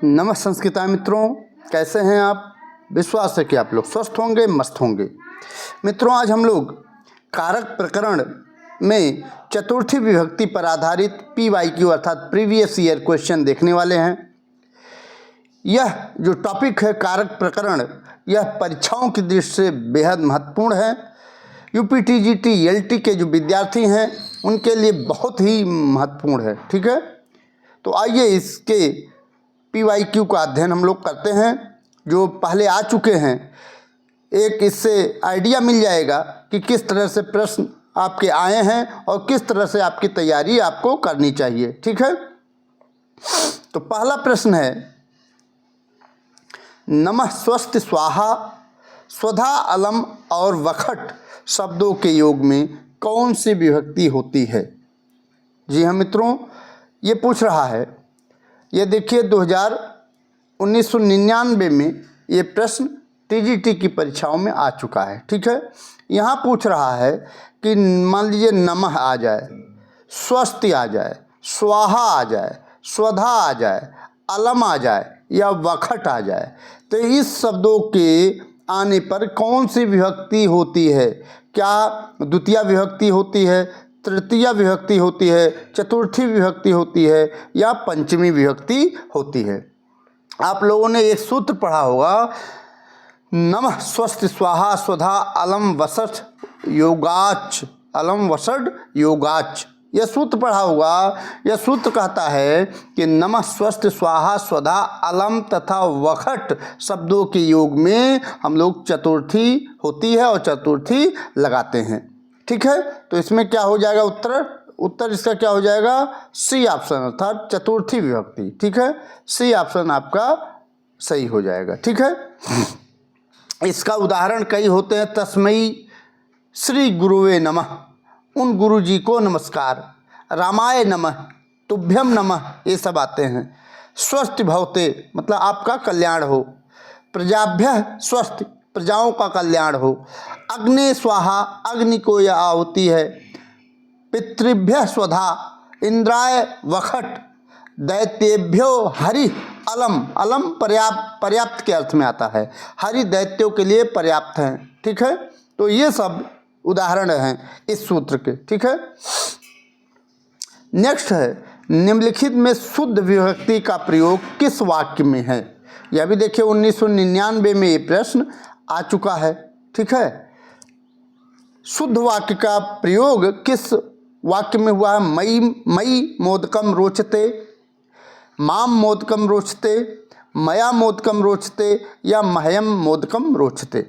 नमस्कार संस्कृता मित्रों, कैसे हैं आप। विश्वास है कि आप लोग स्वस्थ होंगे, मस्त होंगे। मित्रों, आज हम लोग कारक प्रकरण में चतुर्थी विभक्ति पर आधारित PYQ अर्थात प्रीवियस ईयर क्वेश्चन देखने वाले हैं। यह जो टॉपिक है कारक प्रकरण, यह परीक्षाओं की दृष्टि से बेहद महत्वपूर्ण है। UPTGT LT के जो विद्यार्थी हैं उनके लिए बहुत ही महत्वपूर्ण है। ठीक है, तो आइए इसके PYQ का अध्ययन हम लोग करते हैं। जो पहले आ चुके हैं, एक इससे आइडिया मिल जाएगा कि किस तरह से प्रश्न आपके आए हैं और किस तरह से आपकी तैयारी आपको करनी चाहिए। ठीक है, तो पहला प्रश्न है, नमः स्वस्ति स्वाहा स्वधा अलम और वखट शब्दों के योग में कौन सी विभक्ति होती है। जी हाँ मित्रों, ये पूछ रहा है। ये देखिए 1999 में ये प्रश्न TGT की परीक्षाओं में आ चुका है। ठीक है, यहाँ पूछ रहा है कि मान लीजिए नमः आ जाए, स्वस्ति आ जाए, स्वाहा आ जाए, स्वधा आ जाए, अलम आ जाए या वखट आ जाए, तो इस शब्दों के आने पर कौन सी विभक्ति होती है। क्या द्वितीय विभक्ति होती है, तृतीय विभक्ति होती है, चतुर्थी विभक्ति होती है या पंचमी विभक्ति होती है। आप लोगों ने एक सूत्र पढ़ा होगा, नमः स्वस्ति स्वाहा स्वधा अलम वसठ योगाच, अलम वसठ योगाच, यह सूत्र पढ़ा होगा। यह सूत्र कहता है कि नमः स्वस्ति स्वाहा स्वधा अलम तथा वखट शब्दों के योग में हम लोग चतुर्थी होती है और चतुर्थी लगाते हैं। ठीक है, तो इसमें क्या हो जाएगा, उत्तर इसका क्या हो जाएगा, सी ऑप्शन अर्थात चतुर्थी विभक्ति। ठीक है, सी ऑप्शन आपका सही हो जाएगा। ठीक है, इसका उदाहरण कई होते हैं। तस्मै श्री गुरुवे नमः, उन गुरु जी को नमस्कार। रामाय नमः, तुभ्यम नमः, ये सब आते हैं। स्वस्थ भवते मतलब आपका कल्याण हो। प्रजाभ्य स्वस्थ, प्रजाओं का कल्याण हो। अग्ने स्वाहा, अग्नि को यह आहुति है। पितृभ्य स्वधा, इंद्राय वखट। दैत्येभ्यो हरि अलम, अलम पर्याप्त के अर्थ में आता है। हरि दैत्यों के लिए पर्याप्त हैं। ठीक है, तो ये सब उदाहरण हैं इस सूत्र के। ठीक है, नेक्स्ट है, निम्नलिखित में शुद्ध विभक्ति का प्रयोग किस वाक्य में है। यह भी देखिए 1999 में ये प्रश्न आ चुका है। ठीक है, शुद्ध वाक्य का प्रयोग किस वाक्य में हुआ है। मई मोदकम रोचते, माम मोदकम रोचते, मया मोदकम रोचते या मह्यम मोदकम रोचते।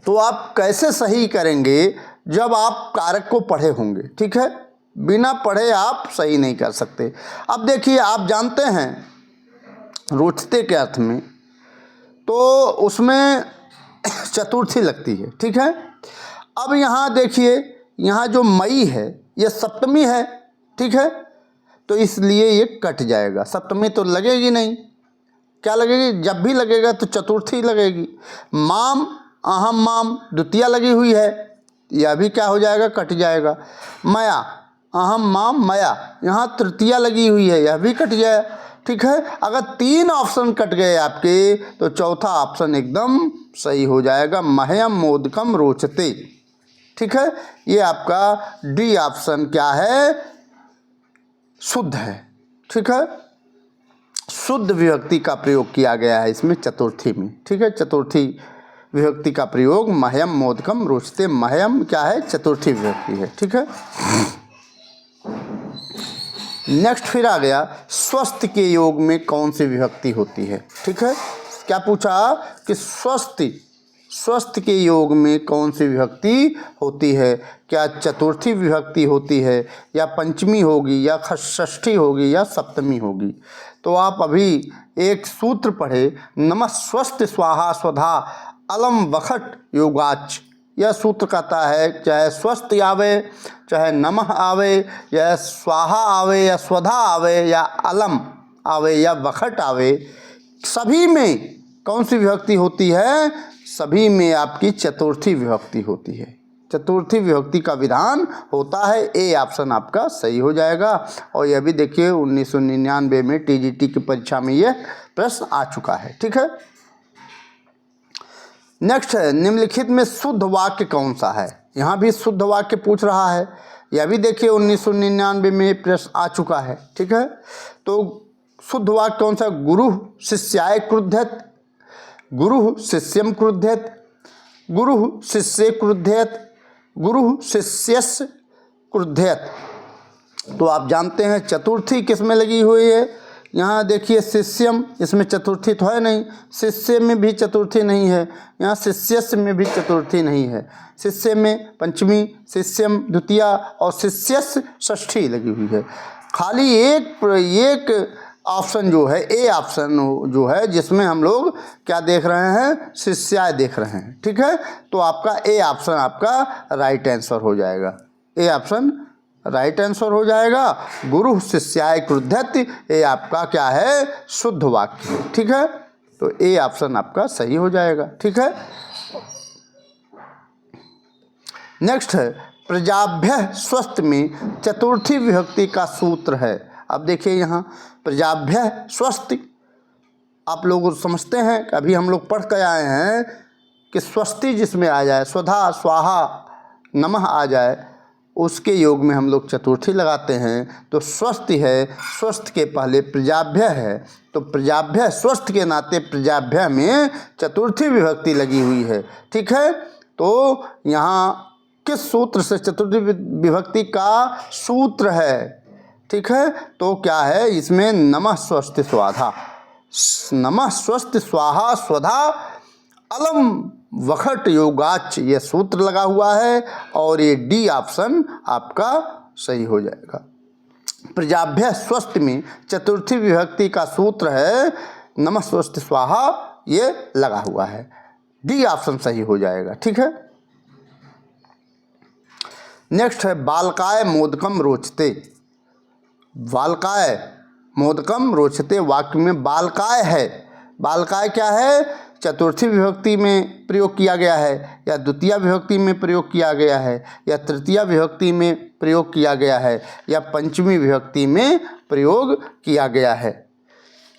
तो आप कैसे सही करेंगे जब आप कारक को पढ़े होंगे। ठीक है, बिना पढ़े आप सही नहीं कर सकते। अब देखिए, आप जानते हैं रोचते के अर्थ में तो उसमें चतुर्थी लगती है। ठीक है, अब यहाँ देखिए, यहाँ जो मई है ये सप्तमी है। ठीक है, तो इसलिए ये कट जाएगा, सप्तमी तो लगेगी नहीं। क्या लगेगी, जब भी लगेगा तो चतुर्थी लगेगी। माम, अहम माम द्वितीय लगी हुई है, यह भी क्या हो जाएगा, कट जाएगा। मया, अहम माम मया, यहाँ तृतीया लगी हुई है, यह भी कट जाए। ठीक है, अगर 3 ऑप्शन कट गए आपके तो चौथा ऑप्शन एकदम सही हो जाएगा, मह्यम मोदकम रोचते। ठीक है, ये आपका डी ऑप्शन क्या है, शुद्ध है। ठीक है, शुद्ध विभक्ति का प्रयोग किया गया है इसमें चतुर्थी में। ठीक है, चतुर्थी विभक्ति का प्रयोग मह्यम मोदकम रोचते, मह्यम क्या है, चतुर्थी विभक्ति है। ठीक है, नेक्स्ट फिर आ गया, स्वस्थ के योग में कौन सी विभक्ति होती है। ठीक है, क्या पूछा कि स्वस्थ के योग में कौन सी विभक्ति होती है। क्या चतुर्थी विभक्ति होती है या पंचमी होगी या षष्ठी होगी या सप्तमी होगी। तो आप अभी एक सूत्र पढ़े, नमः स्वस्थ स्वाहा स्वधा अलम वखट योगाच। यह सूत्र कहता है चाहे स्वस्थ आवे, चाहे नमः आवे, या स्वाहा आवे या स्वधा आवे या अलम आवे या वखट आवे, सभी में कौन सी विभक्ति होती है, सभी में आपकी चतुर्थी विभक्ति होती है। चतुर्थी विभक्ति का विधान होता है। ए ऑप्शन आपका सही हो जाएगा। और यह भी देखिए 1999 में टीजीटी की परीक्षा में यह प्रश्न आ चुका है। ठीक है, नेक्स्ट है निम्नलिखित में शुद्ध वाक्य कौन सा है। यहाँ भी शुद्ध वाक्य पूछ रहा है। यह भी देखिए 1999 में प्रश्न आ चुका है। ठीक है, तो शुद्ध वाक्य कौन सा। गुरु शिष्याय क्रुध्यत, गुरु शिष्यम क्रुध्यत, गुरु शिष्य क्रुध्यत, गुरु शिष्यस्य क्रुध्यत। तो आप जानते हैं चतुर्थी किस में लगी हुई है। यहाँ देखिए शिष्यम, इसमें चतुर्थी तो है नहीं, शिष्य में भी चतुर्थी नहीं है, यहाँ शिष्यस्य में भी चतुर्थी नहीं है। शिष्य में पंचमी, शिष्यम द्वितीया और शिष्यस्य षष्ठी लगी हुई है। खाली एक ऑप्शन जो है, ए ऑप्शन जो है, जिसमें हम लोग क्या देख रहे हैं, शिष्याय देख रहे हैं। ठीक है, तो आपका ए ऑप्शन आपका राइट आंसर हो जाएगा। ए ऑप्शन राइट आंसर हो जाएगा। गुरु शिष्याय क्रुध्यत, ये आपका क्या है, शुद्ध वाक्य। ठीक है, तो ए ऑप्शन आपका सही हो जाएगा। ठीक है, नेक्स्ट है प्रजाभ्य स्वस्थ में चतुर्थी विभक्ति का सूत्र है। अब देखिए यहाँ प्रजाभ्य स्वस्थ आप लोग समझते हैं, अभी हम लोग पढ़ कर आए हैं कि स्वस्ति जिसमें आ जाए, स्वधा स्वाहा नमः आ जाए, उसके योग में हम लोग चतुर्थी लगाते हैं। तो स्वस्थ है, स्वस्थ के पहले प्रजाभ्य है, तो प्रजाभ्य स्वस्थ के नाते प्रजाभ्य में चतुर्थी विभक्ति लगी हुई है। ठीक है, तो यहाँ किस सूत्र से चतुर्थी विभक्ति का सूत्र है। ठीक है, तो क्या है इसमें, नमः स्वस्ति स्वाहा, नमः स्वस्ति स्वाहा स्वधा अलम वखट योगाच, ये सूत्र लगा हुआ है। और ये डी ऑप्शन आपका सही हो जाएगा। प्रजाभ्य स्वस्थ में चतुर्थी विभक्ति का सूत्र है नमः स्वस्ति स्वाहा, ये लगा हुआ है। डी ऑप्शन सही हो जाएगा। ठीक है, नेक्स्ट है बालकाय मोदकम रोचते। बालकाय मोदकम रोचते वाक्य में बालकाय है। बालकाय क्या है, चतुर्थी विभक्ति में प्रयोग किया गया है, या द्वितीय विभक्ति में प्रयोग किया गया है, या तृतीय विभक्ति में प्रयोग किया गया है, या पंचमी विभक्ति में प्रयोग किया गया है।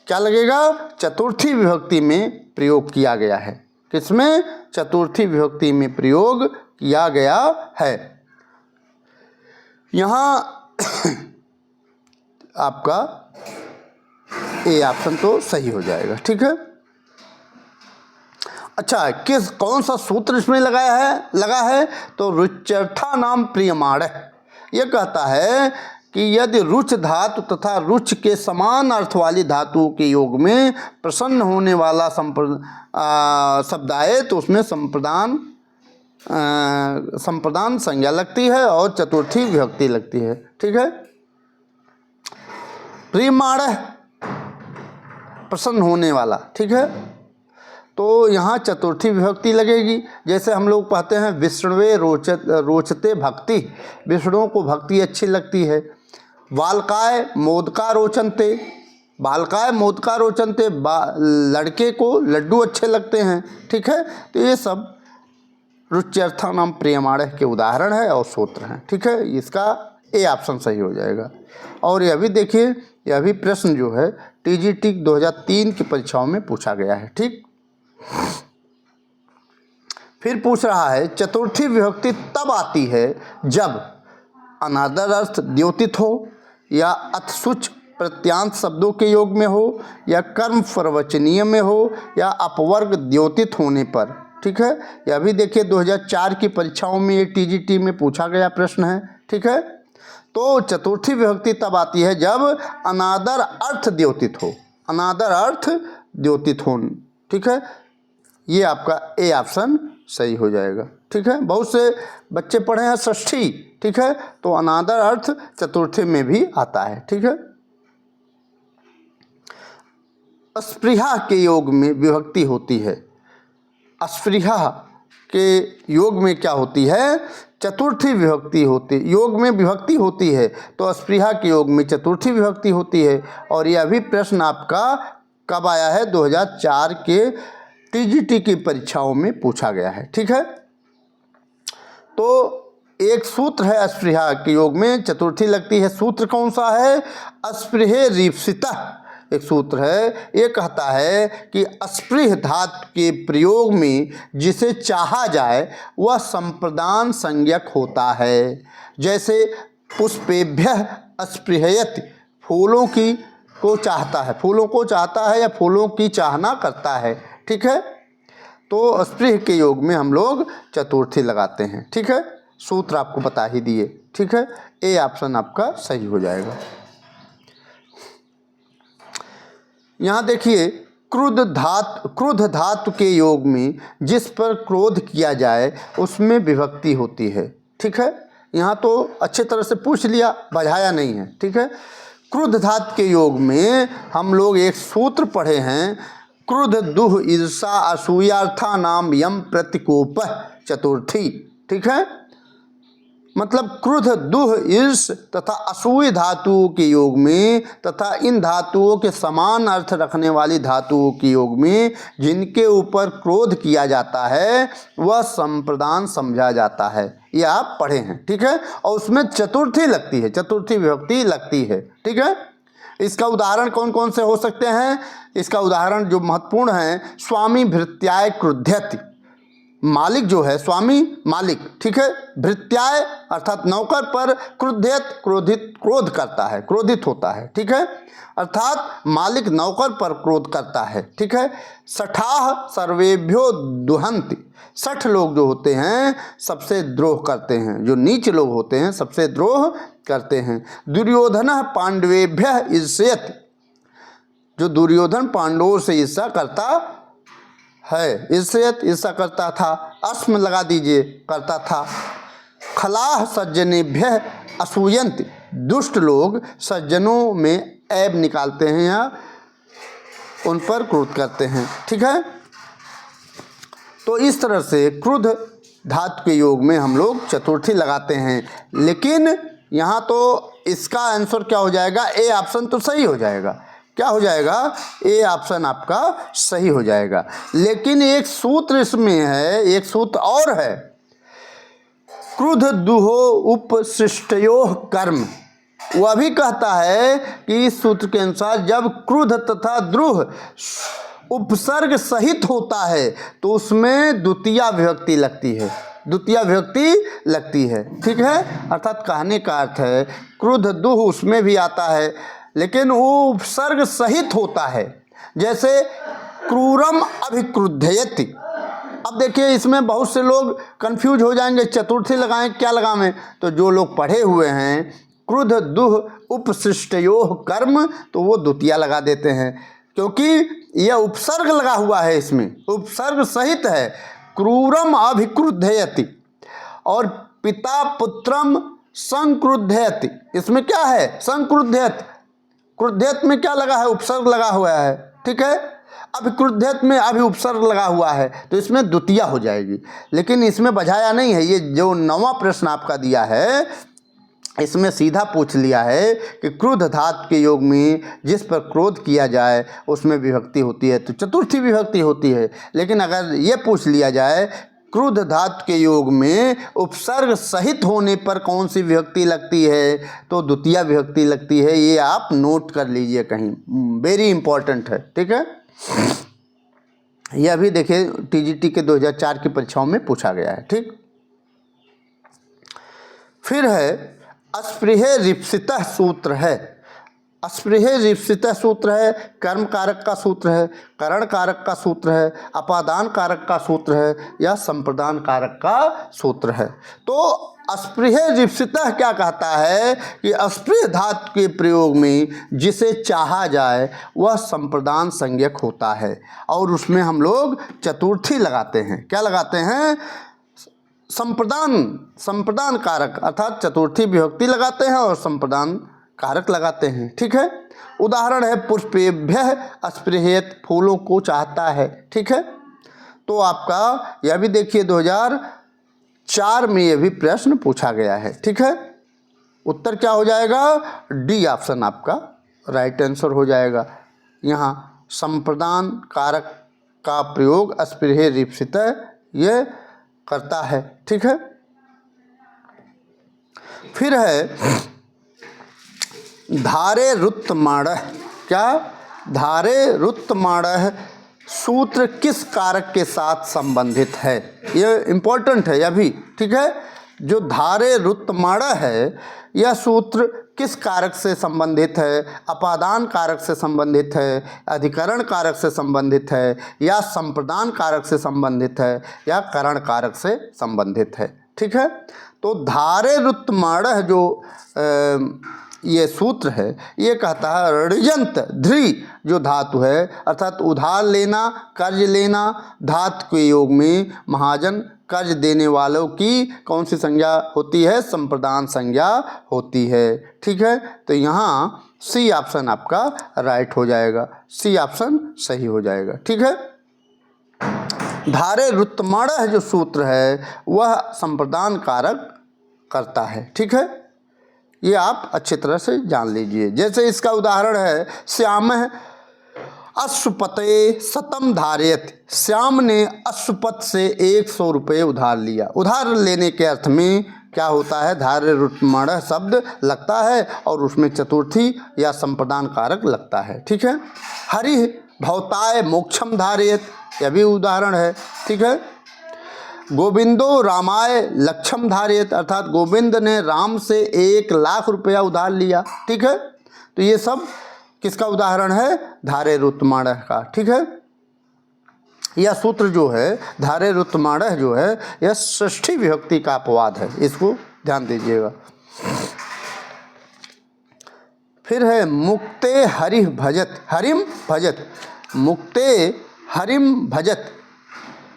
क्या लगेगा, चतुर्थी विभक्ति में प्रयोग किया गया है। किसमें, चतुर्थी विभक्ति में प्रयोग किया गया है। यहाँ आपका ए ऑप्शन तो सही हो जाएगा। ठीक है, अच्छा कौन सा सूत्र इसमें लगा है, तो रुच्यर्था नाम प्रियमाण। यह कहता है कि यदि रुच धातु तथा रुच के समान अर्थ वाली धातुओं के योग में प्रसन्न होने वाला शब्द आए तो उसमें संप्रदान संज्ञा लगती है और चतुर्थी विभक्ति लगती है। ठीक है, प्रियमाण प्रसन्न होने वाला। ठीक है, तो यहाँ चतुर्थी विभक्ति लगेगी। जैसे हम लोग कहते हैं विष्णुवे रोचते भक्ति, विष्णुओं को भक्ति अच्छी लगती है। बालकाय मोदका रोचनते, बालकाय मोदका रोचनते, लड़के को लड्डू अच्छे लगते हैं। ठीक है, तो ये सब रुच्यर्था नाम प्रियमाण के उदाहरण है और सूत्र हैं। ठीक है, इसका ए ऑप्शन सही हो जाएगा। और यह भी देखिए, यह भी प्रश्न जो है टीजीटी 2003 की परीक्षाओं में पूछा गया है। ठीक, फिर पूछ रहा है चतुर्थी विभक्ति तब आती है जब अनादर अर्थ द्योतित हो, या अथसुच प्रत्यांत शब्दों के योग में हो, या कर्म प्रवचनीय में हो, या अपवर्ग द्योतित होने पर। ठीक है, यह भी देखिए 2004 की परीक्षाओं में ये टीजीटी में पूछा गया प्रश्न है। ठीक है, तो चतुर्थी विभक्ति तब आती है जब अनादर अर्थ द्योतित हो, अनादर अर्थ द्योतित हो। ठीक है, ये आपका ए ऑप्शन सही हो जाएगा। ठीक है, बहुत से बच्चे पढ़े हैं षष्ठी। ठीक है, तो अनादर अर्थ चतुर्थी में भी आता है। ठीक है, अस्पृहा के योग में विभक्ति होती है। अस्पृहा के योग में क्या होती है, चतुर्थी विभक्ति होती, योग में विभक्ति होती है, तो अस्पृहा के योग में चतुर्थी विभक्ति होती है। और यह भी प्रश्न आपका कब आया है, 2004 के टीजीटी की परीक्षाओं में पूछा गया है। ठीक है, तो एक सूत्र है अस्पृहा के योग में, चतुर्थी लगती है। सूत्र कौन सा है? अस्पृहे रीप्सितः एक सूत्र है। ये कहता है कि अस्पृह धातु के प्रयोग में जिसे चाहा जाए वह संप्रदान संज्ञक होता है। जैसे पुष्पेभ्यः अस्पृहयति, फूलों की को चाहता है, फूलों को चाहता है या फूलों की चाहना करता है। ठीक है, तो अस्पृह के योग में हम लोग चतुर्थी लगाते हैं। ठीक है, सूत्र आपको बता ही दिए। ठीक है, ए ऑप्शन आपका सही हो जाएगा। यहाँ देखिए, क्रुद्ध धातु के योग में जिस पर क्रोध किया जाए उसमें विभक्ति होती है। ठीक है, यहाँ तो अच्छे तरह से पूछ लिया, बझाया नहीं है। ठीक है, क्रुद्ध धातु के योग में हम लोग एक सूत्र पढ़े हैं, क्रुद्ध दुह ईर्षा असूयार्था नाम यम प्रतिकोप चतुर्थी। ठीक है, मतलब क्रुद्ध दुह ईर्ष तथा असूय धातुओं के योग में तथा इन धातुओं के समान अर्थ रखने वाली धातुओं के योग में जिनके ऊपर क्रोध किया जाता है वह संप्रदान समझा जाता है। ये आप पढ़े हैं। ठीक है, और उसमें चतुर्थी लगती है, चतुर्थी विभक्ति लगती है। ठीक है, इसका उदाहरण कौन कौन से हो सकते हैं? इसका उदाहरण जो महत्वपूर्ण है, स्वामी भृत्याय क्रुध्यति, मालिक जो है स्वामी मालिक। ठीक है, भृत्याय अर्थात नौकर पर क्रुध्यत क्रोध करता है, क्रोधित होता है। ठीक है, अर्थात मालिक नौकर पर क्रोध करता है। ठीक है, सठाह सर्वेभ्यो दुहंति, 60 लोग जो होते हैं सबसे द्रोह करते हैं, जो नीच लोग होते हैं सबसे द्रोह करते हैं। दुर्योधन पांडवेभ्य ईर्ष्यति, जो दुर्योधन पांडवों से ईर्षा करता है, ईर्षा करता था, अस्म लगा दीजिए, करता था। खलाह सज्जनेभ्य असूयंति, दुष्ट लोग सज्जनों में ऐब निकालते हैं या उन पर क्रोध करते हैं। ठीक है, तो इस तरह से क्रुद्ध धातु के योग में हम लोग चतुर्थी लगाते हैं। लेकिन यहाँ तो इसका आंसर क्या हो जाएगा? ए ऑप्शन तो सही हो जाएगा। क्या हो जाएगा? ए ऑप्शन आपका सही हो जाएगा। लेकिन एक सूत्र इसमें है, एक सूत्र और है, क्रुद्ध दुहो उपसृष्टयोः कर्म। वह भी कहता है कि इस सूत्र के अनुसार जब क्रुद्ध तथा द्रुह उपसर्ग सहित होता है तो उसमें द्वितीया विभक्ति लगती है, द्वितीया विभक्ति लगती है। ठीक है, अर्थात कहने का अर्थ है क्रुद्ध दुह उसमें भी आता है लेकिन वो उपसर्ग सहित होता है। जैसे क्रूरम अभिक्रुद्धयति। अब देखिए, इसमें बहुत से लोग कंफ्यूज हो जाएंगे, चतुर्थी लगाएं क्या लगाएं? तो जो लोग पढ़े हुए हैं क्रुद्ध दुह उपसृष्टयोः कर्म, तो वो द्वितीया लगा देते हैं, क्योंकि यह उपसर्ग लगा हुआ है, इसमें उपसर्ग सहित है। क्रूरम अभिक्रुद्धयति और पिता पुत्रम संक्रुद्धयति, इसमें क्या है? संक्रुद्धयति। क्रुद्धयत में क्या लगा है? उपसर्ग लगा हुआ है। ठीक है, अभिक्रुद्धयत में अभी उपसर्ग लगा हुआ है, तो इसमें द्वितीया हो जाएगी। लेकिन इसमें बझाया नहीं है। ये जो 9वां प्रश्न आपका दिया है इसमें सीधा पूछ लिया है कि क्रुद्ध धातु के योग में जिस पर क्रोध किया जाए उसमें विभक्ति होती है, तो चतुर्थी विभक्ति होती है। लेकिन अगर ये पूछ लिया जाए क्रुद्ध धातु के योग में उपसर्ग सहित होने पर कौन सी विभक्ति लगती है, तो द्वितीया विभक्ति लगती है। ये आप नोट कर लीजिए कहीं, वेरी इंपॉर्टेंट है। ठीक है, यह भी देखिए टीजीटी के 2004 की परीक्षाओं में पूछा गया है। ठीक, फिर है अस्पृहे रीप्सितः सूत्र है। अस्पृहे रीप्सितः सूत्र है, कर्म कारक का सूत्र है, करण कारक का सूत्र है, अपादान कारक का सूत्र है या संप्रदान कारक का सूत्र है। तो अस्पृहे रीप्सितः क्या कहता है कि अस्पृह धातु के प्रयोग में जिसे चाहा जाए वह संप्रदान संज्ञक होता है, और उसमें हम लोग चतुर्थी लगाते हैं। क्या लगाते हैं? संप्रदान कारक, अर्थात चतुर्थी विभक्ति लगाते हैं और संप्रदान कारक लगाते हैं। ठीक है, उदाहरण है पुष्पेभ्यः अस्पृहेत, फूलों को चाहता है। ठीक है, तो आपका यह भी देखिए 2004 में यह भी प्रश्न पूछा गया है। ठीक है, उत्तर क्या हो जाएगा? डी ऑप्शन आपका राइट आंसर हो जाएगा। यहाँ संप्रदान कारक का प्रयोग अस्पृहे रीप्सितः ये करता है। ठीक है, फिर है धारे रुत्तमाणः। क्या? धारे रुत्तमाणः सूत्र किस कारक के साथ संबंधित है? ये इम्पोर्टेंट है यह भी, ठीक है। जो धारे रुत्तमाणः है यह सूत्र किस कारक से संबंधित है? अपादान कारक से संबंधित है, अधिकरण कारक से संबंधित है, या संप्रदान कारक से संबंधित है, या करण कारक से संबंधित है, ठीक है। तो धारे रुत्तमाणः जो ये सूत्र है ये कहता है ऋजंत ध्री जो धातु है अर्थात उधार लेना, कर्ज लेना, धातु के योग में महाजन कर्ज देने वालों की कौन सी संज्ञा होती है? संप्रदान संज्ञा होती है, ठीक है। तो यहाँ सी ऑप्शन आपका राइट हो जाएगा, सी ऑप्शन सही हो जाएगा, ठीक है। धारे रुत्तमाणः जो सूत्र है वह संप्रदान कारक करता है, ठीक है। ये आप अच्छी तरह से जान लीजिए। जैसे इसका उदाहरण है श्यामः अश्वपते शतम धारयत। श्याम ने अश्वपत से 100 रुपये उधार लिया। उधार लेने के अर्थ में क्या होता है? धारे रुत्तमाणः शब्द लगता है और उसमें चतुर्थी या संप्रदान कारक लगता है, ठीक है। हरिः भवताय मोक्षम धारयत, यह भी उदाहरण है, ठीक है। गोविंदो रामाय लक्षम धारयत, अर्थात गोविंद ने राम से 1,00,000 रुपया उधार लिया, ठीक है। तो ये सब किसका उदाहरण है? धारे रुत्तमाणः का, ठीक है। यह सूत्र जो है धारे रुत्तमाणः जो है यह षष्ठी विभक्ति का अपवाद है, इसको ध्यान दीजिएगा। फिर है मुक्ते हरिः भजत, हरिम भजत, मुक्ते हरिम भजत,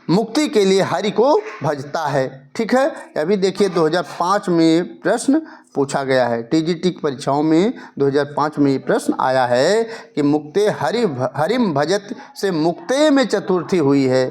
मुक्ति के लिए हरि को भजता है, ठीक है। अभी देखिए 2005 में प्रश्न पूछा गया है, टीजीटी की परीक्षाओं में 2005 में ये प्रश्न आया है कि मुक्ते हरिम भजत से मुक्ते में चतुर्थी हुई है।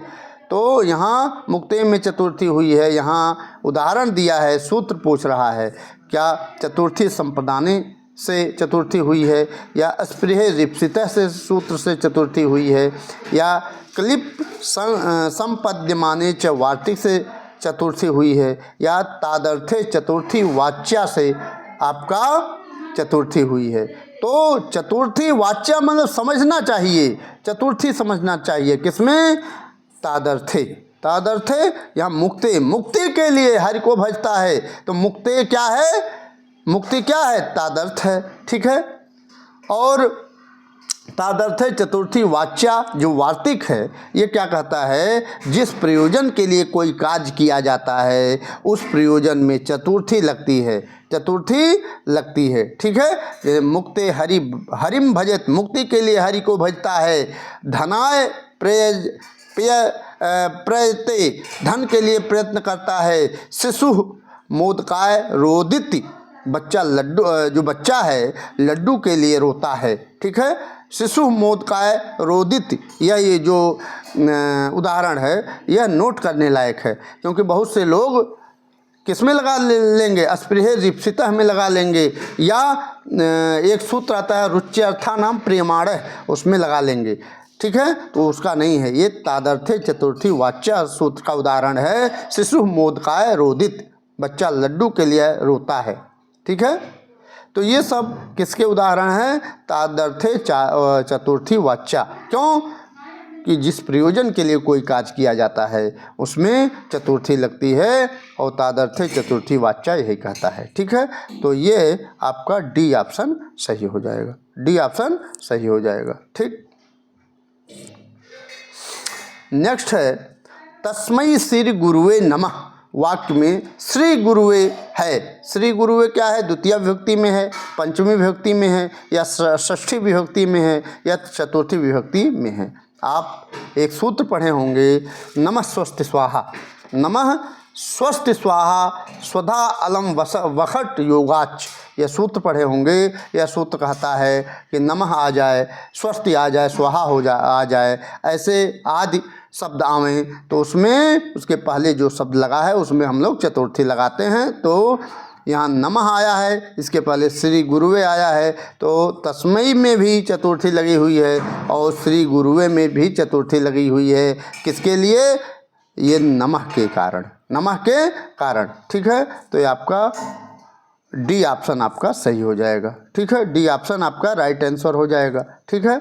तो यहाँ मुक्ते में चतुर्थी हुई है, यहाँ उदाहरण दिया है, सूत्र पूछ रहा है क्या चतुर्थी संप्रदाने से चतुर्थी हुई है, या स्पृह रिप्सितः से सूत्र से चतुर्थी हुई है, या क्लिप संपद्यमाने च वार्तिक से चतुर्थी हुई है, या तादर्थे चतुर्थी वाच्या से आपका चतुर्थी हुई है। तो चतुर्थी वाच्या मतलब समझना चाहिए, चतुर्थी समझना चाहिए किसमें? तादर्थे, तादर्थे या मुक्ते, मुक्ति के लिए हरि को भजता है। तो मुक्ते क्या है? मुक्ति क्या है? तादर्थ है, ठीक है। और तादर्थ चतुर्थी वाच्या जो वार्तिक है ये क्या कहता है? जिस प्रयोजन के लिए कोई कार्य किया जाता है उस प्रयोजन में चतुर्थी लगती है, चतुर्थी लगती है, ठीक है। मुक्ते हरिम भजत, मुक्ति के लिए हरि को भजता है। धनाय प्रयते, धन के लिए प्रयत्न करता है। शिशु मोदकाय रोदिति, बच्चा लड्डू, जो बच्चा है लड्डू के लिए रोता है, ठीक है। शिशु मोदकाय रोदित, यह ये जो उदाहरण है यह नोट करने लायक है, क्योंकि बहुत से लोग किस में लगा लेंगे? स्पृहे रिप्सितः में लगा लेंगे, या एक सूत्र आता है रुच्यर्थानां प्रियमाणः, उसमें लगा लेंगे, ठीक है। तो उसका नहीं है, ये तादर्थे चतुर्थी वाच्या सूत्र का उदाहरण है। शिशु मोदकाय रोदित, बच्चा लड्डू के लिए रोता है, ठीक है। तो ये सब किसके उदाहरण हैं? तादर्थे चतुर्थी वाच्या। क्यों? कि जिस प्रयोजन के लिए कोई कार्य किया जाता है उसमें चतुर्थी लगती है, और तादर्थे चतुर्थी वाच्या यही कहता है, ठीक है। तो ये आपका डी ऑप्शन सही हो जाएगा, डी ऑप्शन सही हो जाएगा, ठीक। नेक्स्ट है तस्मै श्री गुरुवे नमः। वाक्य में श्री गुरुवे है, श्री गुरुवे क्या है? द्वितीय विभक्ति में है, पंचमी विभक्ति में है, या षष्ठी विभक्ति में है, या चतुर्थी विभक्ति में है। आप एक सूत्र पढ़े होंगे, नमः स्वस्ति स्वाहा, नमः स्वस्ति स्वाहा स्वधा अलम वखट योगाच, यह सूत्र पढ़े होंगे। यह सूत्र कहता है कि नमः आ जाए, स्वस्ति आ जाए, स्वाहा आ जाए, ऐसे आदि शब्द आवें तो उसमें उसके पहले जो शब्द लगा है उसमें हम लोग चतुर्थी लगाते हैं। तो यहाँ नमः आया है, इसके पहले श्री गुरुवे आया है, तो तस्मै में भी चतुर्थी लगी हुई है और श्री गुरुवे में भी चतुर्थी लगी हुई है। किसके लिए? ये नमः के कारण, नमः के कारण, ठीक है। तो ये आपका डी ऑप्शन आपका सही हो जाएगा। ठीक है, डी ऑप्शन आपका राइट आंसर हो जाएगा। ठीक है,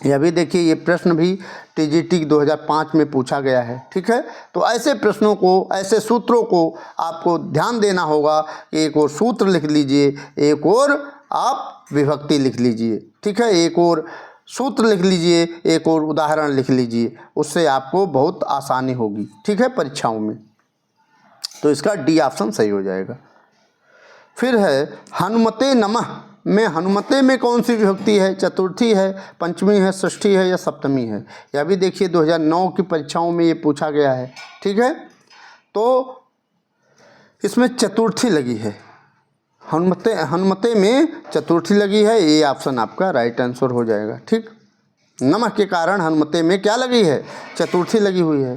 यह भी देखिए, ये प्रश्न भी टीजीटी 2005 में पूछा गया है। ठीक है, तो ऐसे प्रश्नों को, ऐसे सूत्रों को आपको ध्यान देना होगा। एक और सूत्र लिख लीजिए, एक और आप विभक्ति लिख लीजिए। ठीक है, एक और सूत्र लिख लीजिए, एक और उदाहरण लिख लीजिए, उससे आपको बहुत आसानी होगी। ठीक है, परीक्षाओं में। तो इसका डी ऑप्शन सही हो जाएगा। फिर है हनुमते नमः में, हनुमते में कौन सी विभक्ति है? चतुर्थी है, पंचमी है, षष्ठी है या सप्तमी है? यह भी देखिए 2009 की परीक्षाओं में ये पूछा गया है। ठीक है, तो इसमें चतुर्थी लगी है, हनुमते में चतुर्थी लगी है, ये ऑप्शन आपका राइट आंसर हो जाएगा। ठीक, नमः के कारण हनुमते में क्या लगी है? चतुर्थी लगी हुई है।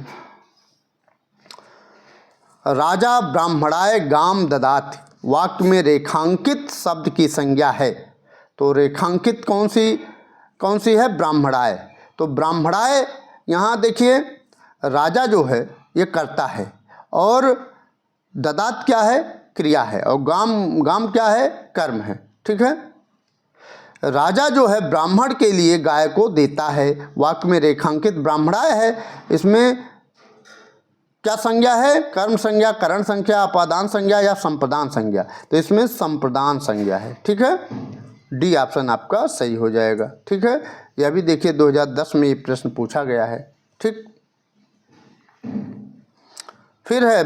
राजा ब्राह्मणाय गाम ददाति, वाक्य में रेखांकित शब्द की संज्ञा है। तो रेखांकित कौन सी है? ब्राह्मणाय। तो ब्राह्मणाय यहाँ देखिए, राजा जो है ये कर्ता है, और ददात क्या है? क्रिया है, और गाम क्या है? कर्म है। ठीक है, राजा जो है ब्राह्मण के लिए गाय को देता है, वाक्य में रेखांकित ब्राह्मणाय है। इसमें क्या संज्ञा है? कर्म संज्ञा, करण संज्ञा, अपादान संज्ञा या संप्रदान संज्ञा? तो इसमें संप्रदान संज्ञा है। ठीक है, डी ऑप्शन आपका सही हो जाएगा। ठीक है, यह भी देखिए 2010 में ये प्रश्न पूछा गया है। ठीक, फिर है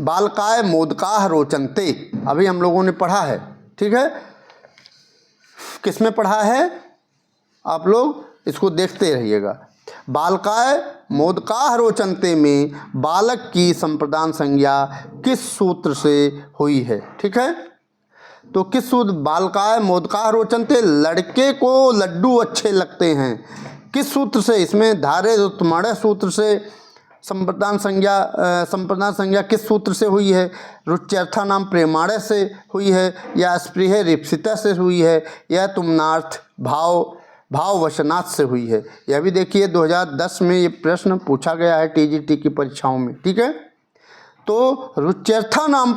बालकाय मोदकाः रोचन्ते, अभी हम लोगों ने पढ़ा है। ठीक है, किसमें पढ़ा है? आप लोग इसको देखते रहिएगा। बालकाय मोदकाः रोचन्ते में बालक की संप्रदान संज्ञा किस सूत्र से हुई है? ठीक है, तो किस सूत्र? बालकाय मोदकाः रोचन्ते, लड़के को लड्डू अच्छे लगते हैं, किस सूत्र से? इसमें धारे उत्तमण सूत्र से संप्रदान संज्ञा किस सूत्र से हुई है? रुच्यर्था नाम प्रेमाणय से हुई है, या स्पृह रिप्सिता से हुई है, या तुमनार्थ भाववशनाथ से हुई है? यह भी देखिए 2010 में ये प्रश्न पूछा गया है टीजीटी की परीक्षाओं में। ठीक है, तो रुच्यर्था नाम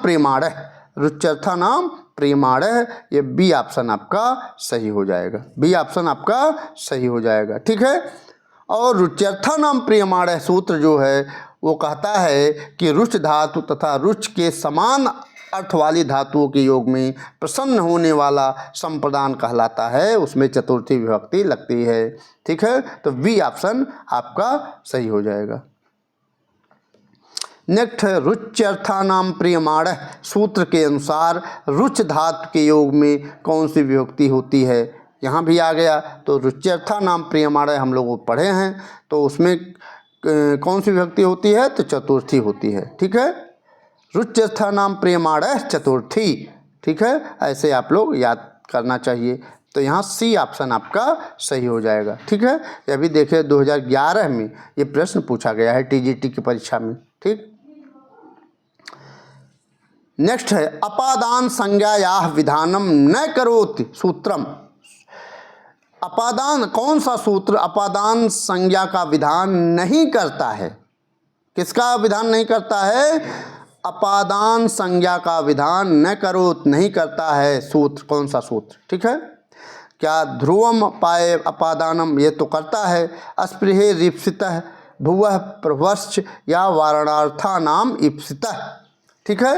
प्रेमाणय, ये बी ऑप्शन आपका सही हो जाएगा। बी ऑप्शन आपका सही हो जाएगा। ठीक है, और रुच्यर्था नाम प्रेमाणय सूत्र जो है वो कहता है कि रुच धातु तथा रुच के समान अर्थ वाली धातुओं के योग में प्रसन्न होने वाला संप्रदान कहलाता है, उसमें चतुर्थी विभक्ति लगती है। ठीक है, तो बी ऑप्शन आपका सही हो जाएगा। नेक्स्ट है रुच्यर्थानाम प्रियमाणः सूत्र के अनुसार रुच धातु के योग में कौन सी विभक्ति होती है? यहाँ भी आ गया। तो रुच्यर्थानाम प्रियमाणः हम लोग पढ़े हैं, तो उसमें कौन सी विभक्ति होती है? तो चतुर्थी होती है। ठीक है, रुच्यर्थानाम प्रियमाणः चतुर्थी। ठीक है, ऐसे आप लोग याद करना चाहिए। तो यहाँ सी ऑप्शन आपका सही हो जाएगा। ठीक है, यह भी देखिए 2011 में ये प्रश्न पूछा गया है टीजीटी की परीक्षा में। ठीक, नेक्स्ट है अपादान संज्ञायाः विधानम न करोति सूत्रम। अपादान, कौन सा सूत्र अपादान संज्ञा का विधान नहीं करता है? किसका विधान नहीं करता है? अपादान संज्ञा का विधान न करोत, नहीं करता है सूत्र। कौन सा सूत्र? ठीक है, क्या ध्रुवम पाए अपादानम, ये तो करता है। अस्पृहे रिप्सितः भुवः प्रभश्च या वारणार्था नाम इप्सितः। ठीक है,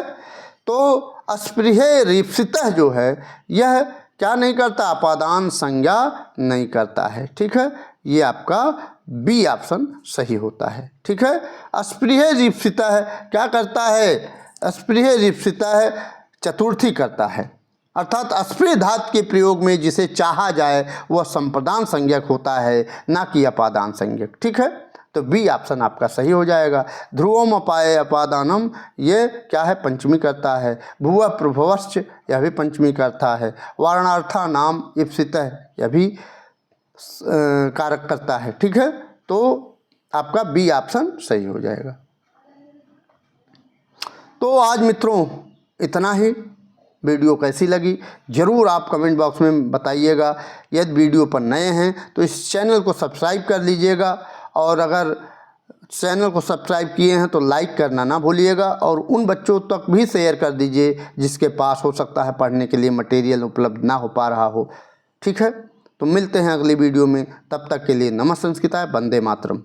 तो अस्पृहे रिप्सितः जो है यह क्या नहीं करता? अपादान संज्ञा नहीं करता है। ठीक है, ये आपका बी ऑप्शन सही होता है। ठीक है, अस्पृह रिप्सिता है, क्या करता है? अस्पृह रिप्सिता है, चतुर्थी करता है, अर्थात अस्पृह धातु के प्रयोग में जिसे चाहा जाए वह संप्रदान संज्ञक होता है, ना कि अपादान संज्ञक। ठीक है, तो बी ऑप्शन आपका सही हो जाएगा। ध्रुवम अपाए अपादानम, ये क्या है? पंचमी करता है। भुवः प्रभवश्च, यह भी पंचमी करता है। वारणार्था नाम इप्सितः, यह भी कारक करता है। ठीक है, तो आपका बी ऑप्शन सही हो जाएगा। तो आज मित्रों इतना ही। वीडियो कैसी लगी ज़रूर आप कमेंट बॉक्स में बताइएगा। यदि वीडियो पर नए हैं तो इस चैनल को सब्सक्राइब कर लीजिएगा, और अगर चैनल को सब्सक्राइब किए हैं तो लाइक करना ना भूलिएगा, और उन बच्चों तक भी शेयर कर दीजिए जिसके पास हो सकता है पढ़ने के लिए मटेरियल उपलब्ध ना हो पा रहा हो। ठीक है, तो मिलते हैं अगली वीडियो में, तब तक के लिए नमः संस्कृताय, वंदे मातरम।